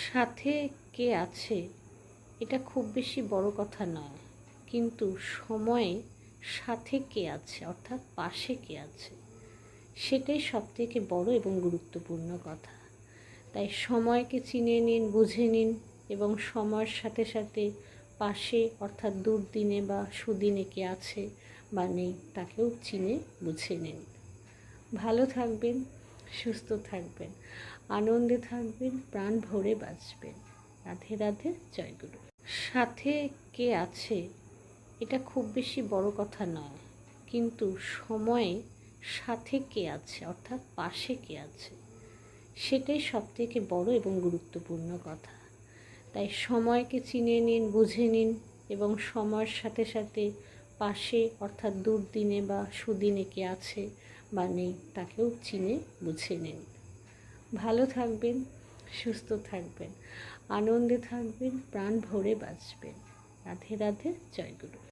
সাথে কে আছে এটা খুব বেশি বড় কথা নয়, কিন্তু সময়ে সাথে কে আছে অর্থাৎ পাশে কে আছে সেটাই সবথেকে বড় এবং গুরুত্বপূর্ণ কথা। তাই সময়কে চিনে নিন, বুঝে নিন এবং সময়ের সাথে সাথে পাশে অর্থাৎ দুর্দিনে বা সুদিনে কে আছে বা নেই তাকেও চিনে বুঝে নিন। ভালো থাকবেন, সুস্থ থাকবেন, আনন্দে থাকবেন, প্রাণ ভরে বাঁচবেন। রাধে রাধে, জয়গুরু। সাথে কে আছে এটা খুব বেশি বড় কথা নয়, কিন্তু সময়ে সাথে কে আছে অর্থাৎ পাশে কে আছে সেটাই সবথেকে বড় এবং গুরুত্বপূর্ণ কথা। তাই সময়কে চিনে নিন, বুঝে নিন এবং সময়ের সাথে সাথে পাশে অর্থাৎ দুর্দিনে বা সুদিনে কে আছে বা নেই তাকেও চিনে বুঝে নিন। ভালো থাকবেন, সুস্থ থাকবেন, আনন্দে থাকবেন, প্রাণ ভরে বাঁচবেন। রাধে রাধে, জয়গুরু।